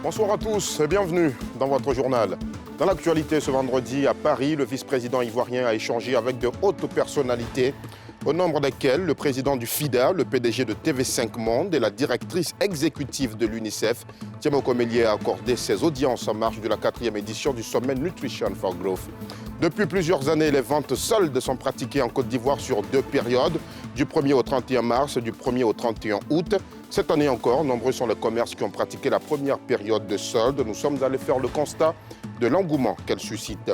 Bonsoir à tous et bienvenue dans votre journal. Dans l'actualité ce vendredi à Paris, le vice-président ivoirien a échangé avec de hautes personnalités, au nombre desquelles le président du FIDA, le PDG de TV5 Monde et la directrice exécutive de l'UNICEF. Tiemoko Meilier a accordé ses audiences en marge de la 4e édition du sommet Nutrition for Growth. Depuis plusieurs années, les ventes soldes sont pratiquées en Côte d'Ivoire sur 2 périodes, du 1er au 31 mars et du 1er au 31 août. Cette année encore, nombreux sont les commerces qui ont pratiqué la première période de soldes. Nous sommes allés faire le constat de l'engouement qu'elle suscite.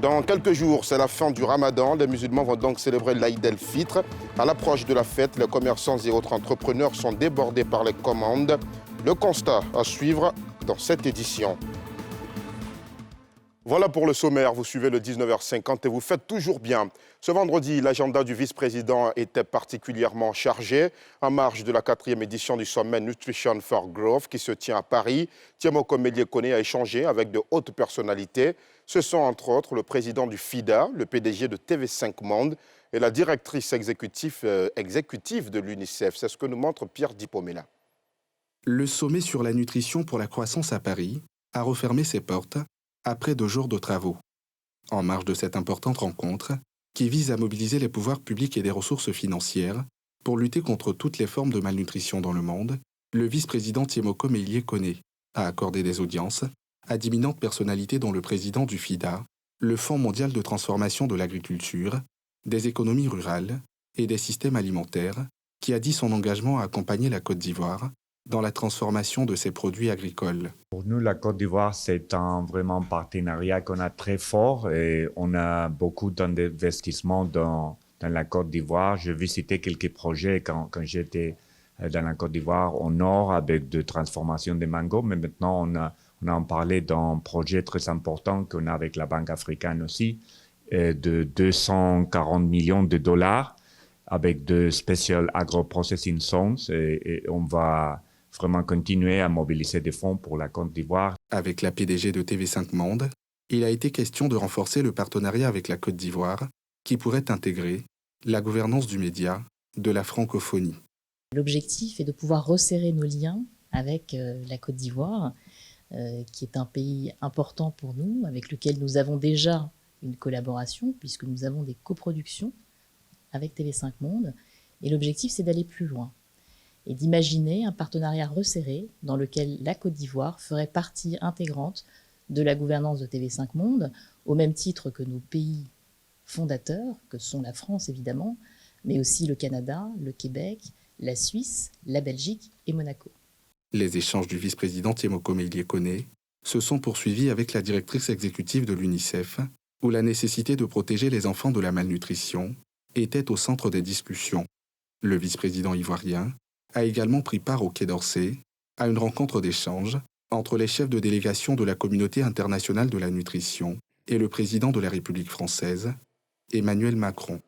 Dans quelques jours, c'est la fin du Ramadan. Les musulmans vont donc célébrer l'Aïd el-Fitr. À l'approche de la fête, les commerçants et autres entrepreneurs sont débordés par les commandes. Le constat à suivre dans cette édition. Voilà pour le sommaire, vous suivez le 19h50 et vous faites toujours bien. Ce vendredi, l'agenda du vice-président était particulièrement chargé. En marge de la 4e édition du sommet Nutrition for Growth qui se tient à Paris, Tiemoko Meilier a échangé avec de hautes personnalités. Ce sont entre autres le président du FIDA, le PDG de TV5 Monde et la directrice exécutive de l'UNICEF. C'est ce que nous montre Pierre Dipomela. Le sommet sur la nutrition pour la croissance à Paris a refermé ses portes après 2 jours de travaux. En marge de cette importante rencontre, qui vise à mobiliser les pouvoirs publics et des ressources financières pour lutter contre toutes les formes de malnutrition dans le monde, le vice-président Tiemoko Meilier a accordé des audiences à d'imminentes personnalités dont le président du FIDA, le Fonds mondial de transformation de l'agriculture, des économies rurales et des systèmes alimentaires, qui a dit son engagement à accompagner la Côte d'Ivoire dans la transformation de ses produits agricoles. Pour nous, la Côte d'Ivoire, c'est un vraiment partenariat qu'on a très fort et on a beaucoup d'investissements dans la Côte d'Ivoire. J'ai visité quelques projets quand j'étais dans la Côte d'Ivoire au nord avec de transformation des mangos, mais maintenant on a en parlé d'un projet très important qu'on a avec la Banque africaine aussi, de 240 millions de dollars avec de Special Agro-Processing Zones et on va vraiment continuer à mobiliser des fonds pour la Côte d'Ivoire. Avec la PDG de TV5 Monde, il a été question de renforcer le partenariat avec la Côte d'Ivoire qui pourrait intégrer la gouvernance du média, de la francophonie. L'objectif est de pouvoir resserrer nos liens avec la Côte d'Ivoire, qui est un pays important pour nous, avec lequel nous avons déjà une collaboration, puisque nous avons des coproductions avec TV5 Monde. Et l'objectif, c'est d'aller plus loin et d'imaginer un partenariat resserré dans lequel la Côte d'Ivoire ferait partie intégrante de la gouvernance de TV5 Monde, au même titre que nos pays fondateurs, que sont la France évidemment, mais aussi le Canada, le Québec, la Suisse, la Belgique et Monaco. Les échanges du vice-président Tiemoko Meilier se sont poursuivis avec la directrice exécutive de l'UNICEF, où la nécessité de protéger les enfants de la malnutrition était au centre des discussions. Le vice-président ivoirien a également pris part au Quai d'Orsay à une rencontre d'échange entre les chefs de délégation de la communauté internationale de la nutrition et le président de la République française, Emmanuel Macron.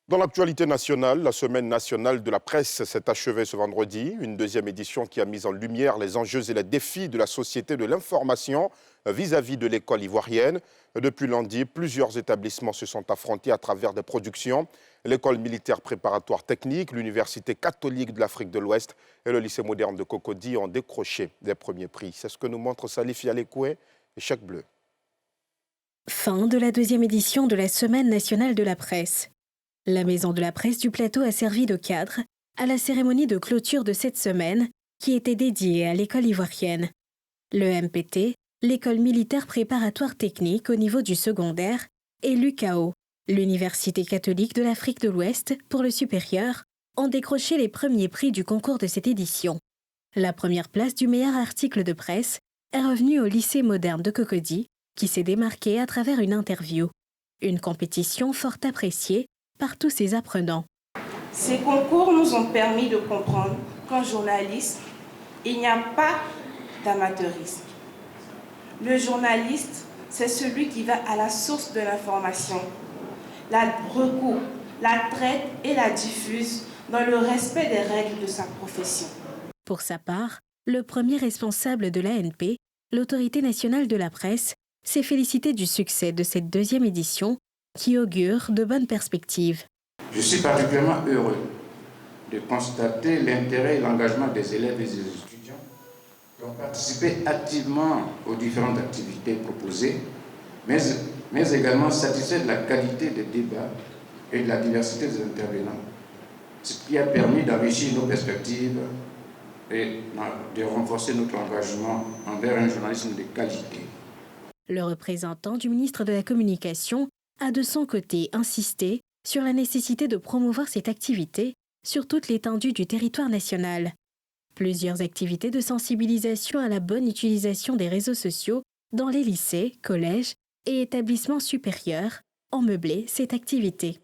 Dans l'actualité nationale, la semaine nationale de la presse s'est achevée ce vendredi. Une 2e édition qui a mis en lumière les enjeux et les défis de la société de l'information vis-à-vis de l'école ivoirienne. Depuis lundi, plusieurs établissements se sont affrontés à travers des productions. L'école militaire préparatoire technique, l'Université catholique de l'Afrique de l'Ouest et le lycée moderne de Cocody ont décroché des premiers prix. C'est ce que nous montre Salif Yalekoué et Chèque Bleu. Fin de la 2e édition de la Semaine nationale de la presse. La Maison de la presse du plateau a servi de cadre à la cérémonie de clôture de cette semaine qui était dédiée à l'école ivoirienne. Le MPT, l'école militaire préparatoire technique au niveau du secondaire, et l'UCAO, l'Université catholique de l'Afrique de l'Ouest pour le supérieur, ont décroché les premiers prix du concours de cette édition. La première place du meilleur article de presse est revenue au lycée moderne de Cocody, qui s'est démarqué à travers une interview. Une compétition fort appréciée par tous ces apprenants. Ces concours nous ont permis de comprendre qu'en journalisme, il n'y a pas d'amateurisme. Le journaliste, c'est celui qui va à la source de l'information, la recoupe, la traite et la diffuse dans le respect des règles de sa profession. Pour sa part, le premier responsable de l'ANP, l'Autorité nationale de la presse, s'est félicité du succès de cette 2e édition qui augure de bonnes perspectives. Je suis particulièrement heureux de constater l'intérêt et l'engagement des élèves et des étudiants Donc, participer activement aux différentes activités proposées, mais également satisfaire de la qualité des débats et de la diversité des intervenants, ce qui a permis d'enrichir nos perspectives et de renforcer notre engagement envers un journalisme de qualité. Le représentant du ministre de la Communication a de son côté insisté sur la nécessité de promouvoir cette activité sur toute l'étendue du territoire national. Plusieurs activités de sensibilisation à la bonne utilisation des réseaux sociaux dans les lycées, collèges et établissements supérieurs ont meublé cette activité.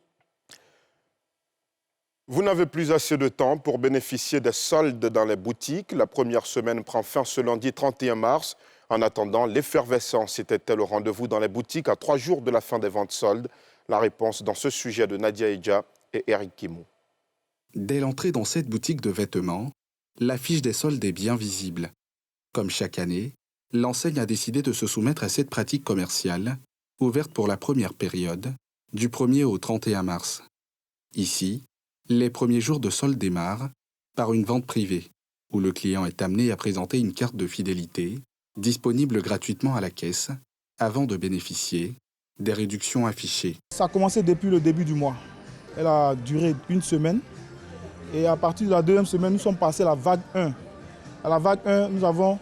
Vous n'avez plus assez de temps pour bénéficier des soldes dans les boutiques. La première semaine prend fin ce lundi 31 mars. En attendant, l'effervescence était-elle au rendez-vous dans les boutiques à 3 jours de la fin des ventes soldes? La réponse dans ce sujet de Nadia Edja et Eric Kimou. Dès l'entrée dans cette boutique de vêtements, l'affiche des soldes est bien visible. Comme chaque année, l'enseigne a décidé de se soumettre à cette pratique commerciale, ouverte pour la première période, du 1er au 31 mars. Ici, les premiers jours de solde démarrent par une vente privée, où le client est amené à présenter une carte de fidélité, disponible gratuitement à la caisse, avant de bénéficier des réductions affichées. Ça a commencé depuis le début du mois. Elle a duré une semaine. Et à partir de la deuxième semaine, nous sommes passés à la vague 1. À la vague 1, nous avons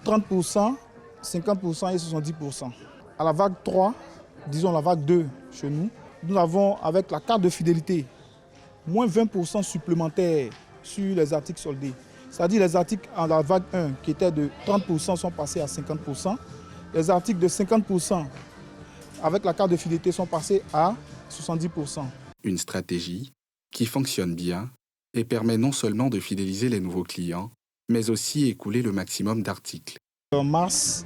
30%, 50% et 70%. À la vague 3, disons la vague 2 chez nous, nous avons avec la carte de fidélité, moins 20% supplémentaires sur les articles soldés. C'est-à-dire les articles à la vague 1 qui étaient de 30% sont passés à 50%. Les articles de 50% avec la carte de fidélité sont passés à 70%. Une stratégie qui fonctionne bien et permet non seulement de fidéliser les nouveaux clients, mais aussi écouler le maximum d'articles. En mars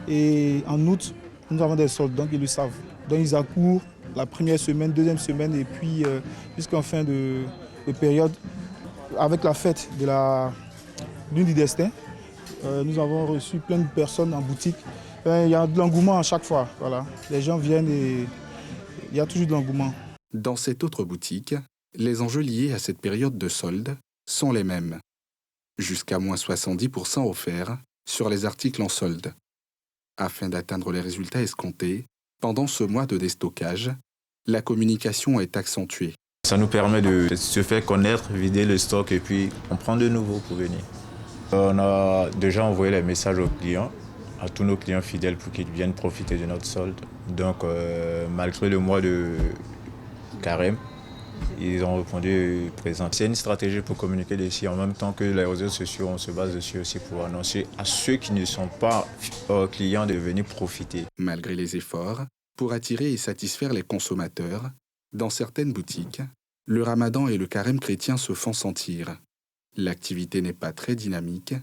et en août, nous avons des soldes, donc ils le savent. Donc ils accourent la première semaine, deuxième semaine et puis jusqu'en fin de période. Avec la fête de la Lune du Destin, nous avons reçu plein de personnes en boutique. Il y a de l'engouement à chaque fois. Voilà. Les gens viennent et il y a toujours de l'engouement. Dans cette autre boutique, les enjeux liés à cette période de solde sont les mêmes. Jusqu'à moins 70% offerts sur les articles en solde. Afin d'atteindre les résultats escomptés, pendant ce mois de déstockage, la communication est accentuée. Ça nous permet de se faire connaître, vider le stock et puis on prend de nouveau pour venir. On a déjà envoyé les messages aux clients, à tous nos clients fidèles pour qu'ils viennent profiter de notre solde. Donc malgré le mois de carême, ils ont répondu présent. C'est une stratégie pour communiquer dessus en même temps que les réseaux sociaux, on se base dessus aussi pour annoncer à ceux qui ne sont pas clients de venir profiter. Malgré les efforts, pour attirer et satisfaire les consommateurs, dans certaines boutiques, le ramadan et le carême chrétien se font sentir. L'activité n'est pas très dynamique,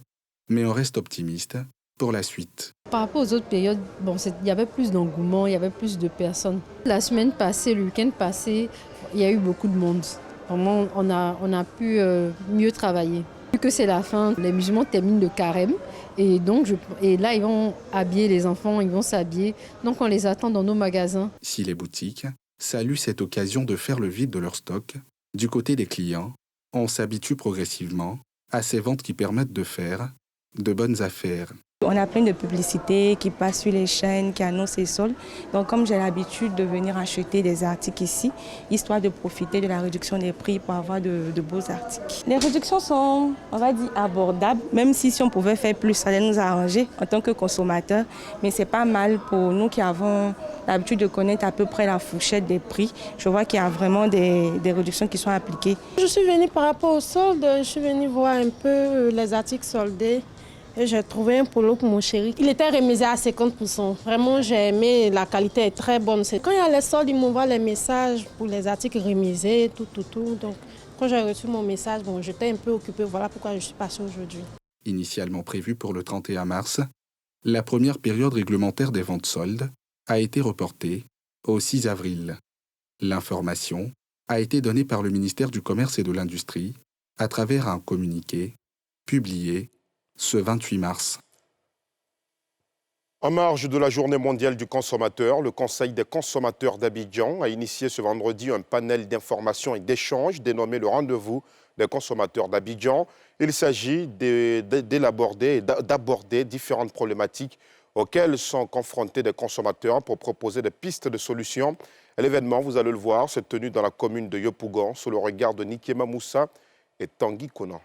mais on reste optimiste pour la suite. Par rapport aux autres périodes, il y avait plus d'engouement, il y avait plus de personnes. La semaine passée, le week-end passé, il y a eu beaucoup de monde. Vraiment, on a pu mieux travailler. Vu que c'est la fin, les musulmans terminent le carême. Et donc, là, ils vont habiller les enfants, ils vont s'habiller. Donc, on les attend dans nos magasins. Si les boutiques saluent cette occasion de faire le vide de leur stock, du côté des clients, on s'habitue progressivement à ces ventes qui permettent de faire de bonnes affaires. On a plein de publicités qui passent sur les chaînes, qui annoncent les soldes. Donc comme j'ai l'habitude de venir acheter des articles ici, histoire de profiter de la réduction des prix pour avoir de beaux articles. Les réductions sont, on va dire, abordables, même si on pouvait faire plus, ça allait nous arranger en tant que consommateurs. Mais c'est pas mal pour nous qui avons l'habitude de connaître à peu près la fourchette des prix. Je vois qu'il y a vraiment des réductions qui sont appliquées. Je suis venue par rapport aux soldes, je suis venue voir un peu les articles soldés. Et j'ai trouvé un polo pour mon chéri. Il était remisé à 50%. Vraiment, j'ai aimé, la qualité est très bonne. Quand il y a les soldes, ils m'envoient les messages pour les articles remisés, tout. Donc, quand j'ai reçu mon message, j'étais un peu occupée. Voilà pourquoi je suis passée aujourd'hui. Initialement prévue pour le 31 mars, la première période réglementaire des ventes soldes a été reportée au 6 avril. L'information a été donnée par le ministère du Commerce et de l'Industrie à travers un communiqué publié ce 28 mars. En marge de la Journée mondiale du consommateur, le Conseil des consommateurs d'Abidjan a initié ce vendredi un panel d'information et d'échange dénommé le Rendez-vous des consommateurs d'Abidjan. Il s'agit d'aborder différentes problématiques auxquelles sont confrontés des consommateurs pour proposer des pistes de solutions. L'événement, vous allez le voir, s'est tenu dans la commune de Yopougon sous le regard de Nikema Moussa et Tanguy Konan.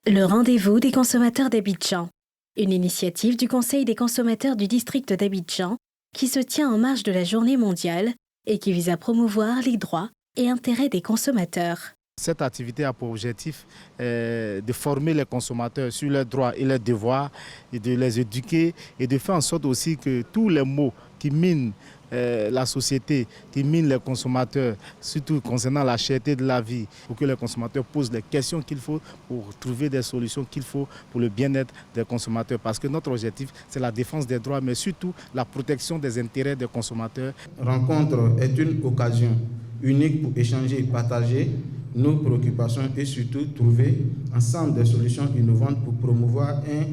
Le Rendez-vous des consommateurs d'Abidjan, une initiative du Conseil des consommateurs du district d'Abidjan qui se tient en marge de la Journée mondiale et qui vise à promouvoir les droits et intérêts des consommateurs. Cette activité a pour objectif de former les consommateurs sur leurs droits et leurs devoirs, et de les éduquer et de faire en sorte aussi que tous les maux qui minent la société, qui minent les consommateurs, surtout concernant la cherté de la vie, pour que les consommateurs posent les questions qu'il faut pour trouver des solutions qu'il faut pour le bien-être des consommateurs. Parce que notre objectif, c'est la défense des droits, mais surtout la protection des intérêts des consommateurs. Rencontre est une occasion unique pour échanger et partager nos préoccupations et surtout trouver ensemble des solutions innovantes pour promouvoir un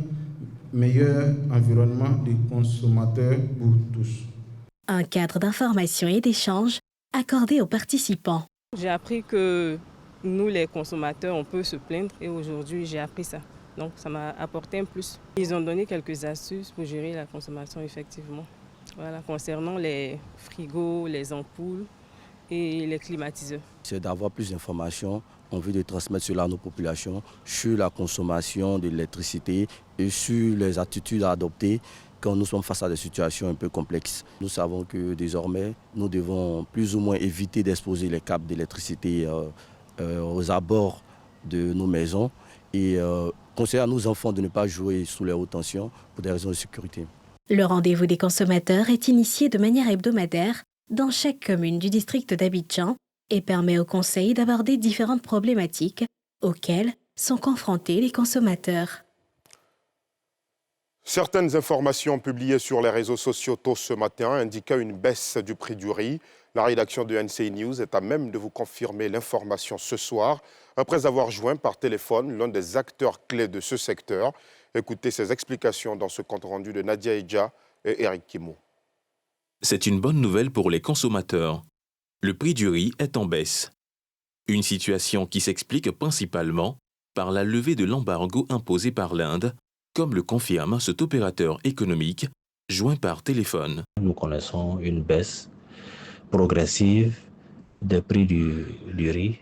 meilleur environnement des consommateurs pour tous. Un cadre d'information et d'échange accordé aux participants. J'ai appris que nous, les consommateurs, on peut se plaindre et aujourd'hui, j'ai appris ça. Donc, ça m'a apporté un plus. Ils ont donné quelques astuces pour gérer la consommation, effectivement. Voilà, concernant les frigos, les ampoules et les climatiseurs. C'est d'avoir plus d'informations en vue de transmettre cela à nos populations sur la consommation de l'électricité et sur les attitudes à adopter quand nous sommes face à des situations un peu complexes. Nous savons que désormais, nous devons plus ou moins éviter d'exposer les câbles d'électricité aux abords de nos maisons et conseiller à nos enfants de ne pas jouer sous les hautes tensions pour des raisons de sécurité. Le Rendez-vous des consommateurs est initié de manière hebdomadaire dans chaque commune du district d'Abidjan et permet au Conseil d'aborder différentes problématiques auxquelles sont confrontés les consommateurs. Certaines informations publiées sur les réseaux sociaux tôt ce matin indiquaient une baisse du prix du riz. La rédaction de NCI News est à même de vous confirmer l'information ce soir, après avoir joint par téléphone l'un des acteurs clés de ce secteur. Écoutez ses explications dans ce compte-rendu de Nadia Edja et Eric Kimo. C'est une bonne nouvelle pour les consommateurs. Le prix du riz est en baisse. Une situation qui s'explique principalement par la levée de l'embargo imposé par l'Inde, comme le confirme cet opérateur économique joint par téléphone. Nous connaissons une baisse progressive des prix du riz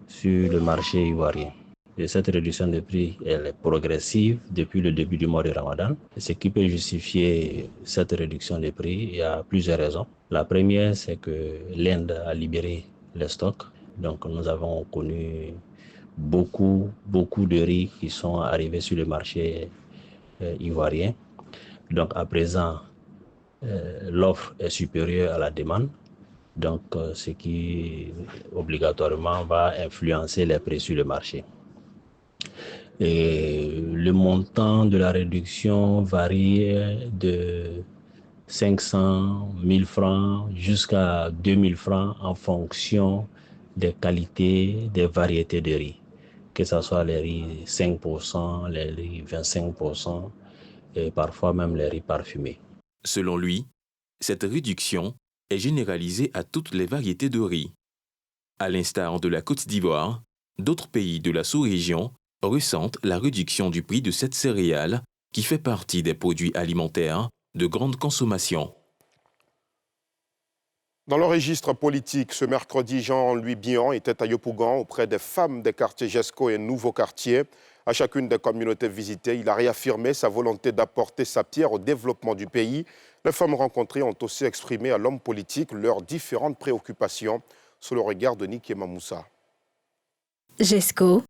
sur le marché ivoirien. Et cette réduction de prix elle est progressive depuis le début du mois de Ramadan. Ce qui peut justifier cette réduction de prix, il y a plusieurs raisons. La première, c'est que l'Inde a libéré les stocks. Donc nous avons connu beaucoup de riz qui sont arrivés sur le marché ivoirien. Donc à présent, l'offre est supérieure à la demande. Donc ce qui obligatoirement va influencer les prix sur le marché. Et le montant de la réduction varie de 500 000 francs jusqu'à 2000 francs en fonction des qualités, des variétés de riz. Que ce soit les riz 5%, les riz 25% et parfois même les riz parfumés. Selon lui, cette réduction est généralisée à toutes les variétés de riz. À l'instar de la Côte d'Ivoire, d'autres pays de la sous-région ressentent la réduction du prix de cette céréale qui fait partie des produits alimentaires de grande consommation. Dans le registre politique, ce mercredi, Jean-Louis Bion était à Yopougon auprès des femmes des quartiers Jesco et Nouveau Quartier. À chacune des communautés visitées, il a réaffirmé sa volonté d'apporter sa pierre au développement du pays. Les femmes rencontrées ont aussi exprimé à l'homme politique leurs différentes préoccupations sous le regard de Nikema Moussa. Jesco,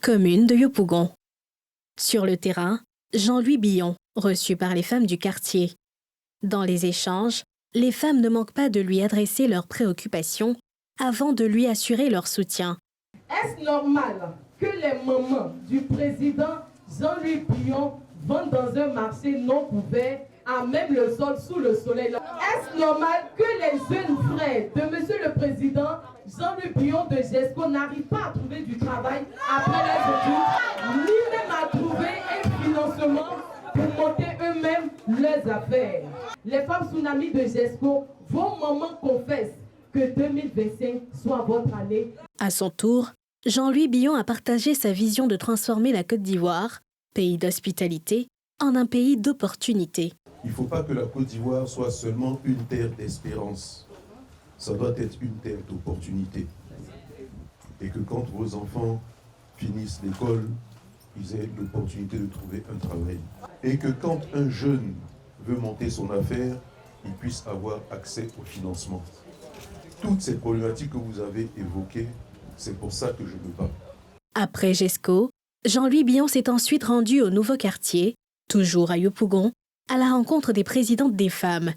commune de Yopougon. Sur le terrain, Jean-Louis Bion, reçu par les femmes du quartier. Dans les échanges, les femmes ne manquent pas de lui adresser leurs préoccupations avant de lui assurer leur soutien. Est-ce normal que les mamans du président Jean-Louis Bion vendent dans un marché non couvert à même le sol sous le soleil? Est-ce normal que les jeunes frères de monsieur le président Jean-Louis Bion de Jesco n'arrivent pas à trouver du travail après leurs études, ni même à trouver un financement pour monter eux-mêmes même leurs affaires. Les femmes tsunamis de GESCO, vos mamans confessent que 2025 soit votre année. À son tour, Jean-Louis Billon a partagé sa vision de transformer la Côte d'Ivoire, pays d'hospitalité, en un pays d'opportunités. Il ne faut pas que la Côte d'Ivoire soit seulement une terre d'espérance. Ça doit être une terre d'opportunité. Et que quand vos enfants finissent l'école, ils aient l'opportunité de trouver un travail. Et que quand un jeune veut monter son affaire, il puisse avoir accès au financement. Toutes ces problématiques que vous avez évoquées, c'est pour ça que je me bats. Après GESCO, Jean-Louis Billon s'est ensuite rendu au nouveau quartier, toujours à Yopougon, à la rencontre des présidentes des femmes.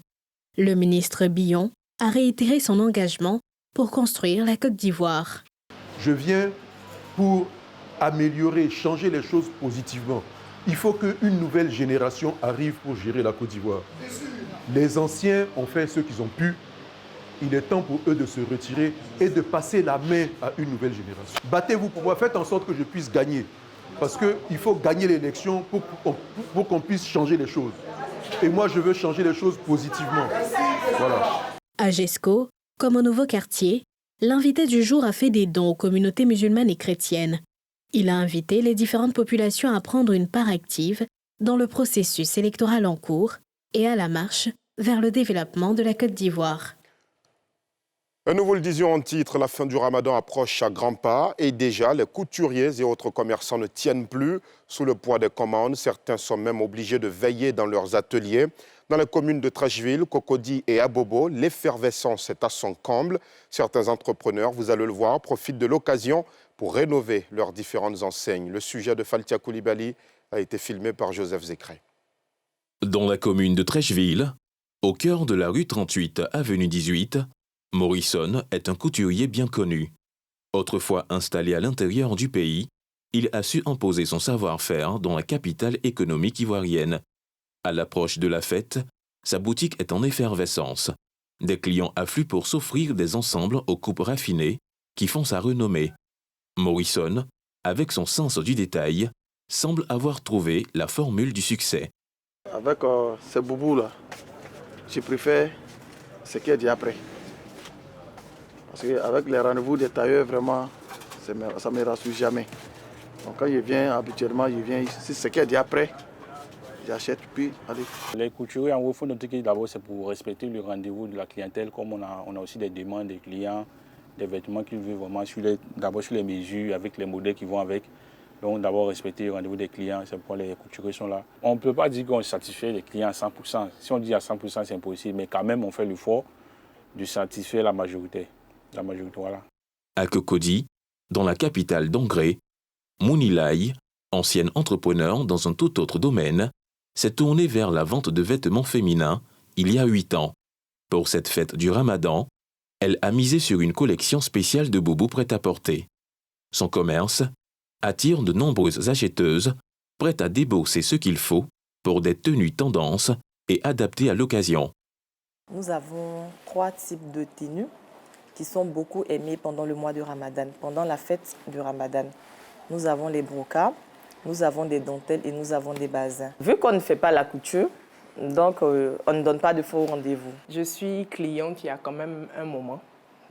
Le ministre Billon a réitéré son engagement pour construire la Côte d'Ivoire. Je viens pour améliorer, changer les choses positivement. Il faut qu'une nouvelle génération arrive pour gérer la Côte d'Ivoire. Les anciens ont fait ce qu'ils ont pu. Il est temps pour eux de se retirer et de passer la main à une nouvelle génération. Battez-vous pour moi, faites en sorte que je puisse gagner. Parce qu'il faut gagner l'élection pour qu'on puisse changer les choses. Et moi, je veux changer les choses positivement. Voilà. À GESCO, comme au nouveau quartier, l'invité du jour a fait des dons aux communautés musulmanes et chrétiennes. Il a invité les différentes populations à prendre une part active dans le processus électoral en cours et à la marche vers le développement de la Côte d'Ivoire. Nous vous le disions en titre, la fin du ramadan approche à grands pas et déjà les couturiers et autres commerçants ne tiennent plus sous le poids des commandes. Certains sont même obligés de veiller dans leurs ateliers. Dans les communes de Trècheville, Cocody et Abobo, l'effervescence est à son comble. Certains entrepreneurs, vous allez le voir, profitent de l'occasion pour rénover leurs différentes enseignes. Le sujet de Faltia Koulibaly a été filmé par Joseph Zécré. Dans la commune de Trècheville, au cœur de la rue 38, avenue 18, Morrison est un couturier bien connu. Autrefois installé à l'intérieur du pays, il a su imposer son savoir-faire dans la capitale économique ivoirienne. À l'approche de la fête, sa boutique est en effervescence. Des clients affluent pour s'offrir des ensembles aux coupes raffinées qui font sa renommée. Morrison, avec son sens du détail, semble avoir trouvé la formule du succès. Avec ces boubous-là, je préfère ce qui est dit après. Parce qu'avec les rendez-vous des tailleurs, vraiment, ça ne me rassure jamais. Donc quand je viens, habituellement, je viens, si ce qui est dit après, j'achète, puis allez. Les couturiers, en gros, il faut noter que d'abord, c'est pour respecter le rendez-vous de la clientèle, comme on a aussi des demandes des clients, des vêtements qu'ils veulent vraiment, d'abord sur les mesures, avec les modèles qui vont avec. Donc d'abord respecter le rendez-vous des clients, c'est pourquoi les couturiers sont là. On ne peut pas dire qu'on satisfait les clients à 100%. Si on dit à 100%, c'est impossible, mais quand même, on fait l'effort de satisfaire la majorité. Voilà. À Cocody, dans la capitale d'Angré, Mounilaï, ancienne entrepreneur dans un tout autre domaine, s'est tournée vers la vente de vêtements féminins il y a 8 ans. Pour cette fête du Ramadan, elle a misé sur une collection spéciale de boubous prêt-à-porter. Son commerce attire de nombreuses acheteuses prêtes à débourser ce qu'il faut pour des tenues tendances et adaptées à l'occasion. Nous avons 3 types de tenues qui sont beaucoup aimées pendant le mois du Ramadan, pendant la fête du Ramadan. Nous avons les brocas, nous avons des dentelles et nous avons des bazins. Vu qu'on ne fait pas la couture, donc on ne donne pas de faux rendez-vous. Je suis cliente il y a quand même un moment.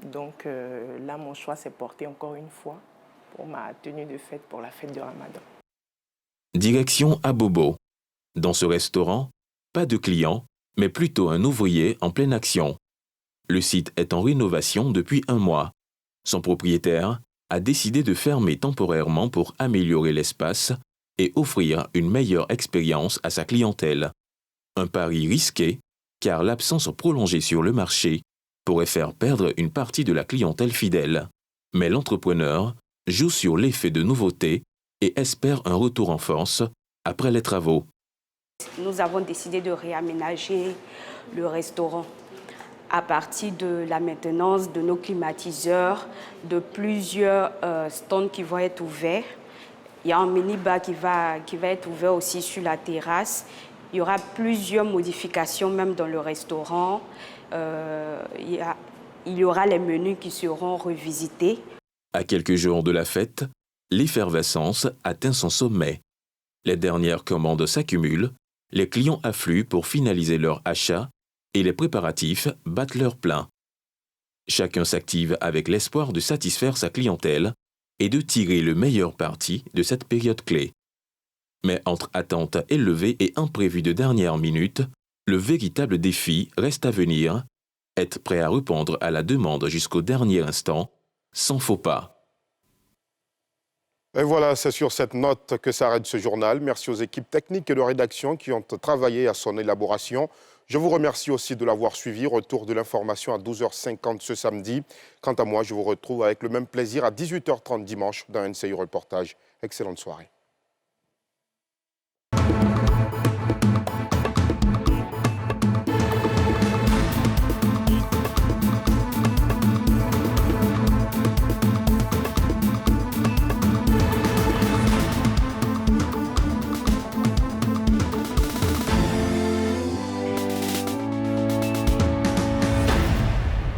Donc là, mon choix s'est porté encore une fois pour ma tenue de fête pour la fête du Ramadan. Direction Abobo. Dans ce restaurant, pas de clients, mais plutôt un ouvrier en pleine action. Le site est en rénovation depuis 1 mois. Son propriétaire a décidé de fermer temporairement pour améliorer l'espace et offrir une meilleure expérience à sa clientèle. Un pari risqué, car l'absence prolongée sur le marché pourrait faire perdre une partie de la clientèle fidèle. Mais l'entrepreneur joue sur l'effet de nouveauté et espère un retour en force après les travaux. Nous avons décidé de réaménager le restaurant à partir de la maintenance de nos climatiseurs, de plusieurs stands qui vont être ouverts. Il y a un mini-bar qui va être ouvert aussi sur la terrasse. Il y aura plusieurs modifications même dans le restaurant. Il y aura les menus qui seront revisités. À quelques jours de la fête, l'effervescence atteint son sommet. Les dernières commandes s'accumulent, les clients affluent pour finaliser leur achat et les préparatifs battent leur plein. Chacun s'active avec l'espoir de satisfaire sa clientèle et de tirer le meilleur parti de cette période clé. Mais entre attentes élevées et imprévus de dernière minute, le véritable défi reste à venir, être prêt à répondre à la demande jusqu'au dernier instant, sans faux pas. Et voilà, c'est sur cette note que s'arrête ce journal. Merci aux équipes techniques et de rédaction qui ont travaillé à son élaboration. Je vous remercie aussi de l'avoir suivi. Retour de l'information à 12h50 ce samedi. Quant à moi, je vous retrouve avec le même plaisir à 18h30 dimanche dans un NCI Reportage. Excellente soirée.